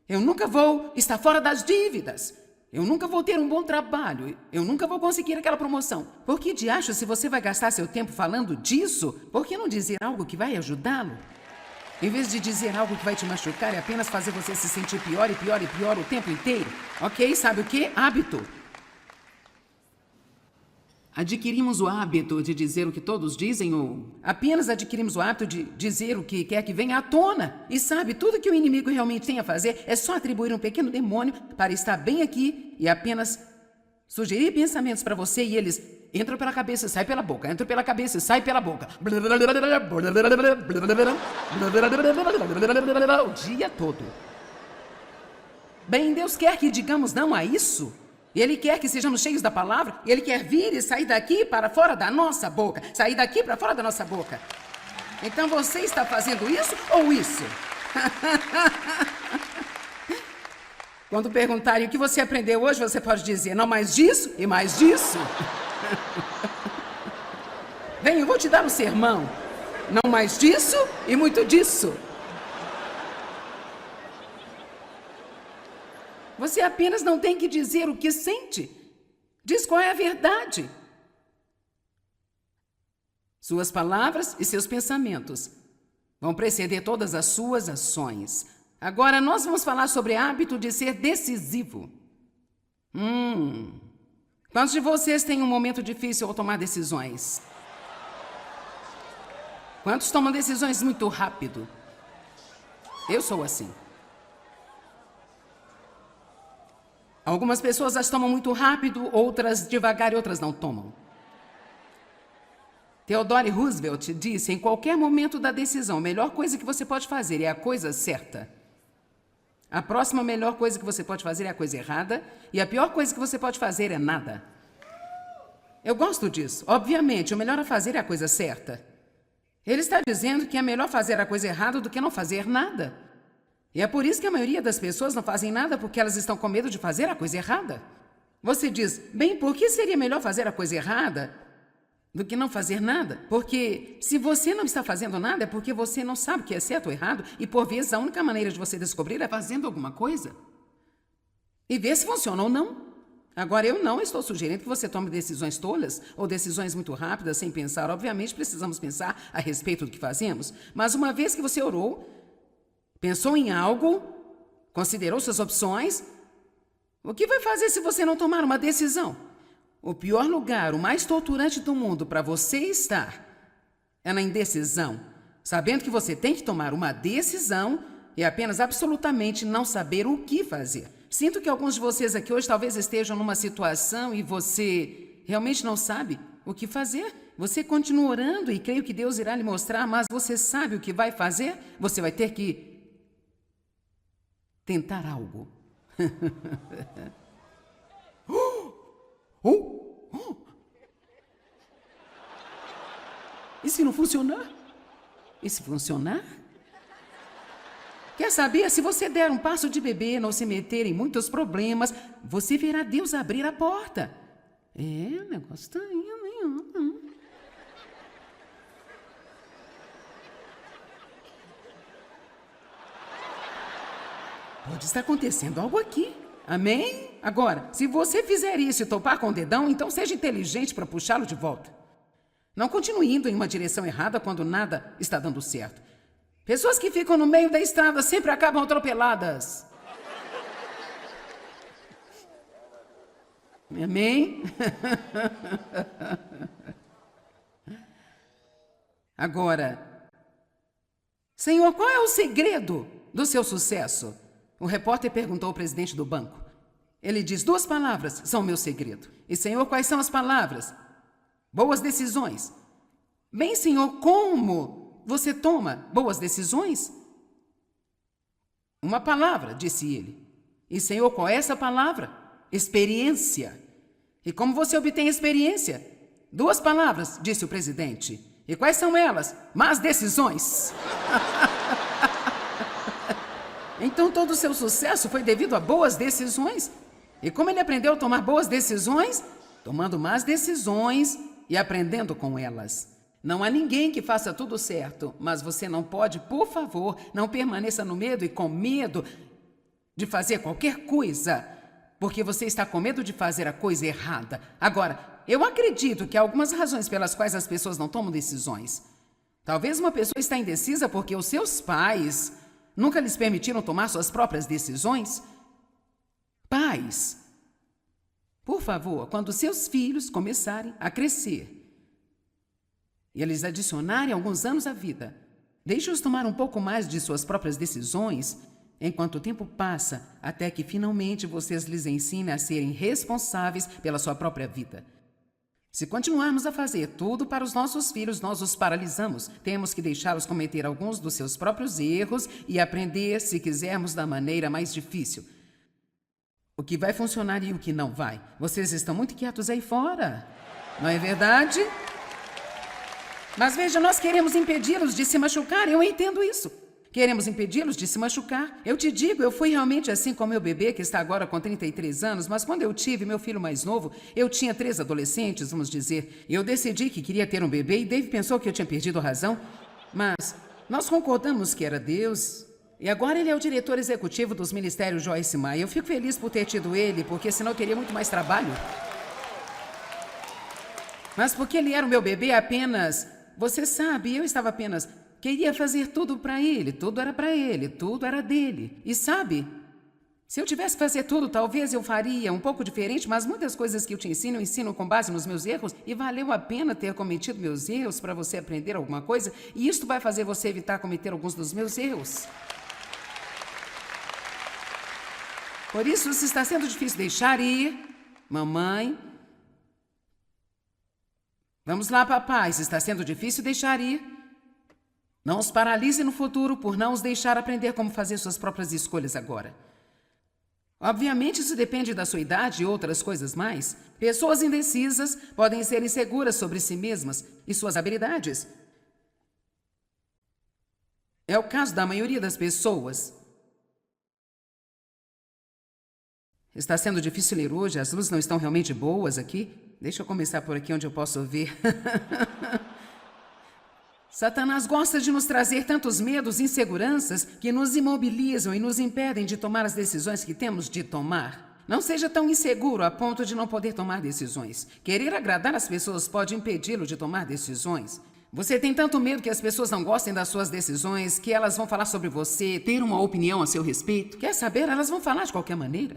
Eu nunca vou estar fora das dívidas. Eu nunca vou ter um bom trabalho. Eu nunca vou conseguir aquela promoção. Por que de acho, se você vai gastar seu tempo falando disso, por que não dizer algo que vai ajudá-lo? Em vez de dizer algo que vai te machucar, é apenas fazer você se sentir pior e pior e pior o tempo inteiro. Ok? Sabe o quê? Hábito. Adquirimos o hábito de dizer o que todos dizem ou apenas adquirimos o hábito de dizer o que quer que venha à tona. E sabe, tudo que o inimigo realmente tem a fazer é só atribuir um pequeno demônio para estar bem aqui e apenas sugerir pensamentos para você e eles entram pela cabeça e saem pela boca, entram pela cabeça e saem pela boca. O dia todo. Bem, Deus quer que digamos não a isso. E Ele quer que sejamos cheios da palavra. E Ele quer vir e sair daqui para fora da nossa boca. Sair daqui para fora da nossa boca. Então você está fazendo isso ou isso? Quando perguntarem o que você aprendeu hoje, você pode dizer, não mais disso e mais disso. Vem, eu vou te dar um sermão. Não mais disso e muito disso. Você apenas não tem que dizer o que sente. Diz qual é a verdade. Suas palavras e seus pensamentos vão preceder todas as suas ações. Agora, nós vamos falar sobre o hábito de ser decisivo. Quantos de vocês têm um momento difícil ao tomar decisões? Quantos tomam decisões muito rápido? Eu sou assim. Algumas pessoas as tomam muito rápido, outras devagar e outras não tomam. Theodore Roosevelt disse, em qualquer momento da decisão, a melhor coisa que você pode fazer é a coisa certa. A próxima melhor coisa que você pode fazer é a coisa errada, e a pior coisa que você pode fazer é nada. Eu gosto disso. Obviamente, o melhor a fazer é a coisa certa. Ele está dizendo que é melhor fazer a coisa errada do que não fazer nada. E é por isso que a maioria das pessoas não fazem nada porque elas estão com medo de fazer a coisa errada. Você diz, bem, por que seria melhor fazer a coisa errada do que não fazer nada? Porque se você não está fazendo nada é porque você não sabe o que é certo ou errado e por vezes a única maneira de você descobrir é fazendo alguma coisa. E ver se funciona ou não. Agora, eu não estou sugerindo que você tome decisões tolas ou decisões muito rápidas sem pensar. Obviamente, precisamos pensar a respeito do que fazemos. Mas uma vez que você orou, pensou em algo, considerou suas opções, o que vai fazer se você não tomar uma decisão? O pior lugar, o mais torturante do mundo para você estar é na indecisão, sabendo que você tem que tomar uma decisão e apenas absolutamente não saber o que fazer. Sinto que alguns de vocês aqui hoje talvez estejam numa situação e você realmente não sabe o que fazer. Você continua orando e creio que Deus irá lhe mostrar, mas você sabe o que vai fazer? Você vai ter que tentar algo. E se não funcionar? E se funcionar? Quer saber? Se você der um passo de bebê, não se meter em muitos problemas, você verá Deus abrir a porta. O negócio está indo. Pode estar acontecendo algo aqui. Amém? Agora, se você fizer isso e topar com o dedão, então seja inteligente para puxá-lo de volta. Não continue indo em uma direção errada quando nada está dando certo. Pessoas que ficam no meio da estrada sempre acabam atropeladas. Amém? Agora, Senhor, qual é o segredo do seu sucesso? O repórter perguntou ao presidente do banco. Ele diz, 2 palavras são o meu segredo. E, Senhor, quais são as palavras? Boas decisões. Bem, Senhor, como você toma boas decisões? Uma palavra, disse ele. E, Senhor, qual é essa palavra? Experiência. E como você obtém experiência? 2 palavras, disse o presidente. E quais são elas? Más decisões. Então todo o seu sucesso foi devido a boas decisões. E como ele aprendeu a tomar boas decisões? Tomando más decisões e aprendendo com elas. Não há ninguém que faça tudo certo, mas você não pode, por favor, não permaneça no medo e com medo de fazer qualquer coisa, porque você está com medo de fazer a coisa errada. Agora, eu acredito que há algumas razões pelas quais as pessoas não tomam decisões. Talvez uma pessoa está indecisa porque os seus pais nunca lhes permitiram tomar suas próprias decisões. Pais, por favor, quando seus filhos começarem a crescer e eles adicionarem alguns anos à vida, deixe-os tomar um pouco mais de suas próprias decisões enquanto o tempo passa, até que finalmente vocês lhes ensinem a serem responsáveis pela sua própria vida. Se continuarmos a fazer tudo para os nossos filhos, nós os paralisamos. Temos que deixá-los cometer alguns dos seus próprios erros e aprender, se quisermos, da maneira mais difícil. O que vai funcionar e o que não vai. Vocês estão muito quietos aí fora, não é verdade? Mas veja, nós queremos impedi-los de se machucar, eu entendo isso. Queremos impedi-los de se machucar. Eu te digo, eu fui realmente assim com meu bebê, que está agora com 33 anos, mas quando eu tive meu filho mais novo, eu tinha 3 adolescentes, vamos dizer. Eu decidi que queria ter um bebê e Dave pensou que eu tinha perdido a razão. Mas nós concordamos que era Deus. E agora ele é o diretor executivo dos Ministérios Joyce Meyer. Eu fico feliz por ter tido ele, porque senão eu teria muito mais trabalho. Mas porque ele era o meu bebê apenas... Você sabe, eu estava apenas... Queria fazer tudo para ele, tudo era para ele, tudo era dele. E sabe, se eu tivesse que fazer tudo, talvez eu faria um pouco diferente, mas muitas coisas que eu te ensino, eu ensino com base nos meus erros, e valeu a pena ter cometido meus erros para você aprender alguma coisa, e isto vai fazer você evitar cometer alguns dos meus erros. Por isso, se está sendo difícil deixar ir, mamãe... Vamos lá, papai, se está sendo difícil deixar ir... Não os paralise no futuro por não os deixar aprender como fazer suas próprias escolhas agora. Obviamente, isso depende da sua idade e outras coisas mais. Pessoas indecisas podem ser inseguras sobre si mesmas e suas habilidades. É o caso da maioria das pessoas. Está sendo difícil ler hoje, as luzes não estão realmente boas aqui. Deixa eu começar por aqui onde eu posso ver. Satanás gosta de nos trazer tantos medos e inseguranças que nos imobilizam e nos impedem de tomar as decisões que temos de tomar. Não seja tão inseguro a ponto de não poder tomar decisões. Querer agradar as pessoas pode impedi-lo de tomar decisões. Você tem tanto medo que as pessoas não gostem das suas decisões, que elas vão falar sobre você, ter uma opinião a seu respeito. Quer saber? Elas vão falar de qualquer maneira.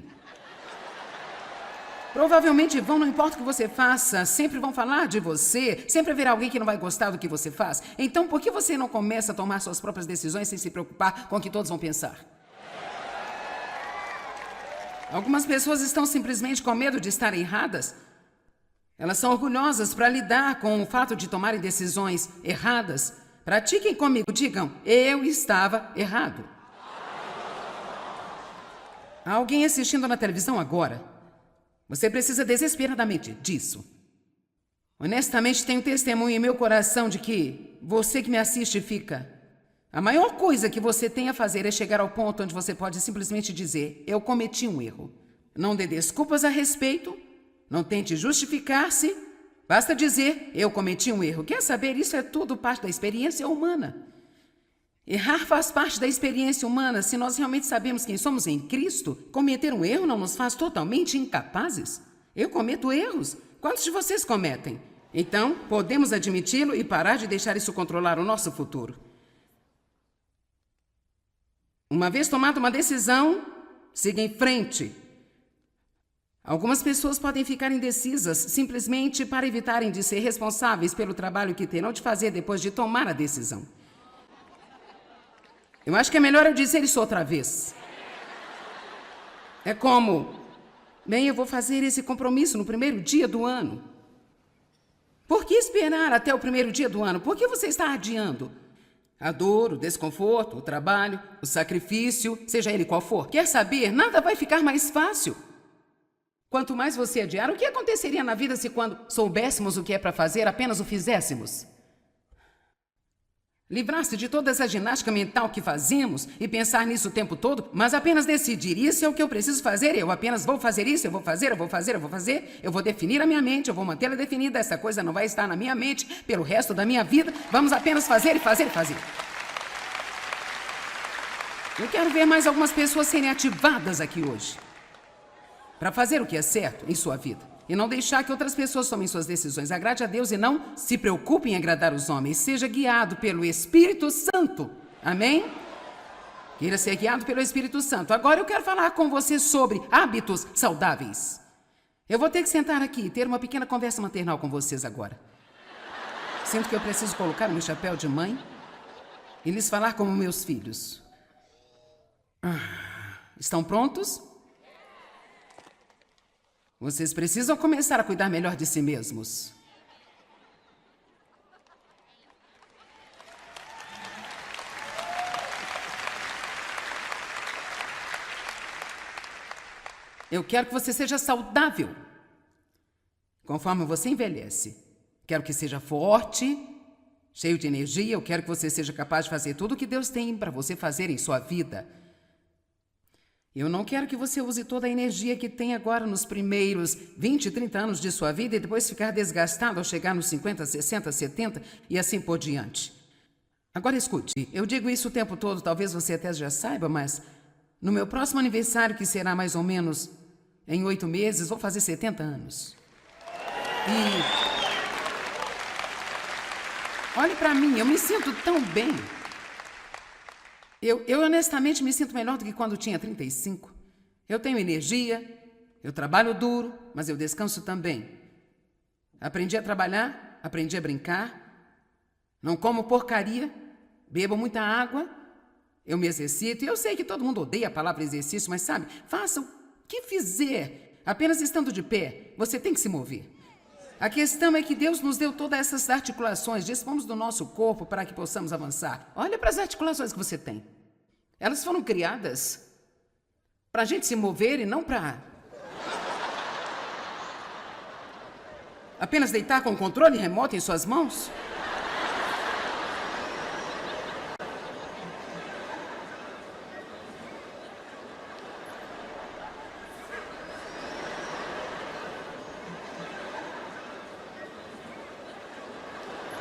Provavelmente vão, não importa o que você faça, sempre vão falar de você, sempre haverá alguém que não vai gostar do que você faz. Então, por que você não começa a tomar suas próprias decisões sem se preocupar com o que todos vão pensar? Algumas pessoas estão simplesmente com medo de estarem erradas. Elas são orgulhosas para lidar com o fato de tomarem decisões erradas. Pratiquem comigo, digam, eu estava errado. Há alguém assistindo na televisão agora. Você precisa desesperadamente disso. Honestamente, tenho testemunho em meu coração de que você que me assiste fica. A maior coisa que você tem a fazer é chegar ao ponto onde você pode simplesmente dizer, eu cometi um erro. Não dê desculpas a respeito, não tente justificar-se, basta dizer, eu cometi um erro. Quer saber? Isso é tudo parte da experiência humana. Errar faz parte da experiência humana. Se nós realmente sabemos quem somos em Cristo, cometer um erro não nos faz totalmente incapazes. Eu cometo erros. Quantos de vocês cometem? Então, podemos admiti-lo e parar de deixar isso controlar o nosso futuro. Uma vez tomada uma decisão, siga em frente. Algumas pessoas podem ficar indecisas simplesmente para evitarem de ser responsáveis pelo trabalho que terão de fazer depois de tomar a decisão. Eu acho que é melhor eu dizer isso outra vez. É como, bem, eu vou fazer esse compromisso no primeiro dia do ano. Por que esperar até o primeiro dia do ano? Por que você está adiando? A dor, o desconforto, o trabalho, o sacrifício, seja ele qual for. Quer saber? Nada vai ficar mais fácil. Quanto mais você adiar, o que aconteceria na vida se quando soubéssemos o que é para fazer, apenas o fizéssemos? Livrar-se de toda essa ginástica mental que fazemos e pensar nisso o tempo todo, mas apenas decidir, isso é o que eu preciso fazer, eu apenas vou fazer isso, eu vou fazer, eu vou definir a minha mente, eu vou mantê-la definida, essa coisa não vai estar na minha mente pelo resto da minha vida, vamos apenas fazer e fazer e fazer. Eu quero ver mais algumas pessoas serem ativadas aqui hoje, para fazer o que é certo em sua vida. E não deixar que outras pessoas tomem suas decisões. Agrade a Deus e não se preocupe em agradar os homens. Seja guiado pelo Espírito Santo. Amém? Queira ser guiado pelo Espírito Santo. Agora eu quero falar com você sobre hábitos saudáveis. Eu vou ter que sentar aqui e ter uma pequena conversa maternal com vocês agora. Sinto que eu preciso colocar o meu chapéu de mãe e lhes falar como meus filhos. Estão prontos? Vocês precisam começar a cuidar melhor de si mesmos. Eu quero que você seja saudável. Conforme você envelhece. Quero que seja forte, cheio de energia. Eu quero que você seja capaz de fazer tudo o que Deus tem para você fazer em sua vida. Eu não quero que você use toda a energia que tem agora nos primeiros 20, 30 anos de sua vida e depois ficar desgastado ao chegar nos 50, 60, 70 e assim por diante. Agora escute, eu digo isso o tempo todo, talvez você até já saiba, mas no meu próximo aniversário, que será mais ou menos em 8 meses, vou fazer 70 anos. E olhe para mim, eu me sinto tão bem. Eu honestamente me sinto melhor do que quando tinha 35. Eu tenho energia, eu trabalho duro, mas eu descanso também. Aprendi a trabalhar, aprendi a brincar, não como porcaria, bebo muita água, eu me exercito. E eu sei que todo mundo odeia a palavra exercício, mas sabe, faça o que fizer, apenas estando de pé, você tem que se mover. A questão é que Deus nos deu todas essas articulações, dispomos do nosso corpo para que possamos avançar. Olha para as articulações que você tem. Elas foram criadas para a gente se mover e não para apenas deitar com o controle remoto em suas mãos.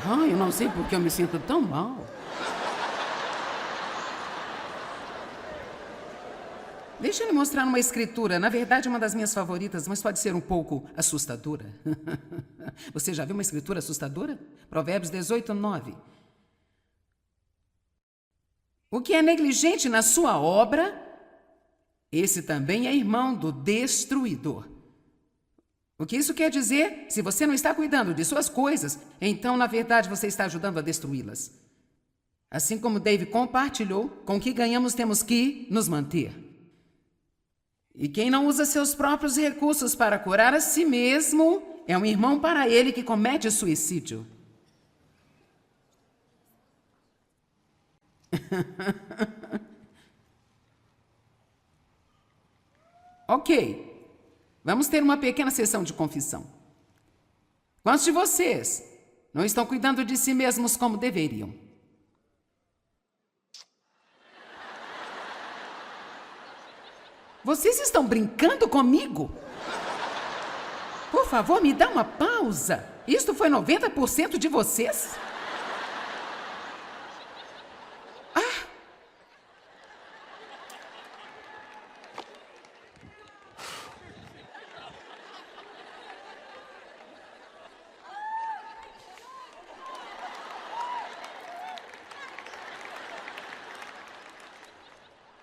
Eu não sei porque eu me sinto tão mal. Deixa eu lhe mostrar uma escritura, na verdade uma das minhas favoritas, mas pode ser um pouco assustadora. Você já viu uma escritura assustadora? Provérbios 18, 9. O que é negligente na sua obra, esse também é irmão do destruidor. O que isso quer dizer? Se você não está cuidando de suas coisas, então, na verdade, você está ajudando a destruí-las. Assim como Dave compartilhou, com o que ganhamos temos que nos manter. E quem não usa seus próprios recursos para curar a si mesmo, é um irmão para ele que comete suicídio. Ok. Vamos ter uma pequena sessão de confissão. Quantos de vocês não estão cuidando de si mesmos como deveriam? Vocês estão brincando comigo? Por favor, me dá uma pausa. Isto foi 90% de vocês?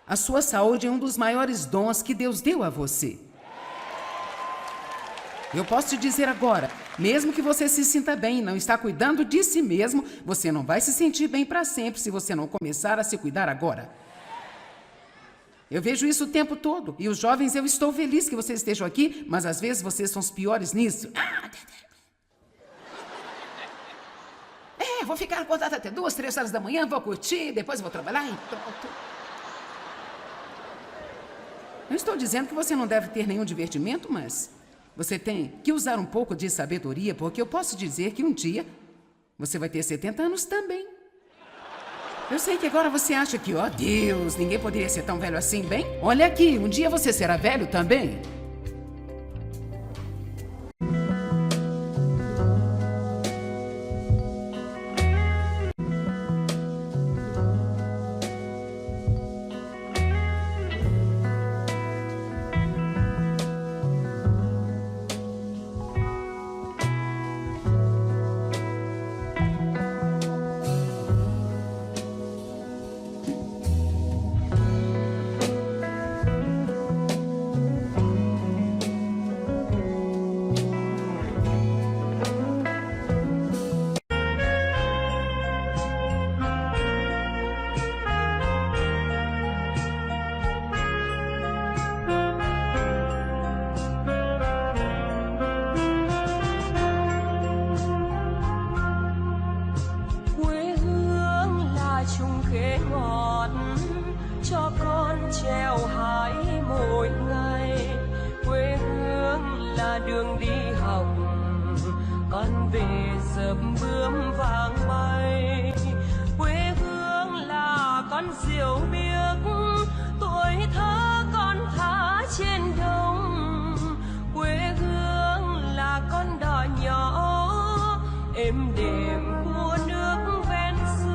A sua saúde é um dos maiores dons que Deus deu a você. Eu posso te dizer agora, mesmo que você se sinta bem e não está cuidando de si mesmo, você não vai se sentir bem para sempre se você não começar a se cuidar agora. Eu vejo isso o tempo todo. E os jovens, eu estou feliz que vocês estejam aqui, mas às vezes vocês são os piores nisso. Vou ficar acordado até 2, 3 horas da manhã, vou curtir, depois vou trabalhar e pronto. Não estou dizendo que você não deve ter nenhum divertimento, mas você tem que usar um pouco de sabedoria, porque eu posso dizer que um dia você vai ter 70 anos também. Eu sei que agora você acha que, ó Deus, ninguém poderia ser tão velho assim, bem? Olha aqui, um dia você será velho também. cho con trèo hái mỗi ngày. Quê hương là đường đi học, con về dập bướm vàng bay. Quê hương là con diều biếc, tuổi thơ con thả trên đồng. Quê hương là con đò nhỏ êm đềm của nước ven sông.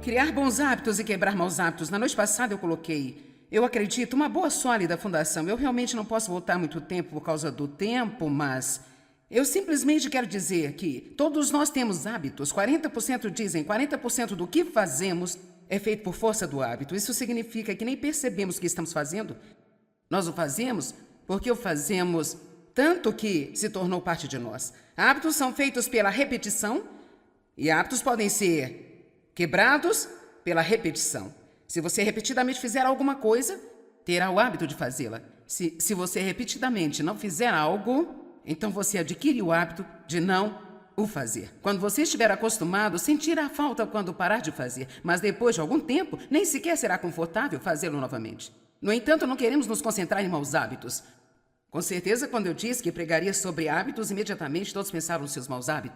Criar bons hábitos e quebrar maus hábitos. Na noite passada eu coloquei: eu acredito, uma boa sólida fundação. Eu realmente não posso voltar muito tempo por causa do tempo, mas eu simplesmente quero dizer que todos nós temos hábitos. 40% dizem, 40% do que fazemos é feito por força do hábito. Isso significa que nem percebemos o que estamos fazendo. Nós o fazemos porque o fazemos tanto que se tornou parte de nós. Hábitos são feitos pela repetição e hábitos podem ser quebrados pela repetição. Se você repetidamente fizer alguma coisa, terá o hábito de fazê-la. Se você repetidamente não fizer algo, então você adquire o hábito de não o fazer. Quando você estiver acostumado, sentirá falta quando parar de fazer, mas depois de algum tempo, nem sequer será confortável fazê-lo novamente. No entanto, não queremos nos concentrar em maus hábitos. Com certeza, quando eu disse que pregaria sobre hábitos, imediatamente todos pensaram nos seus maus hábitos.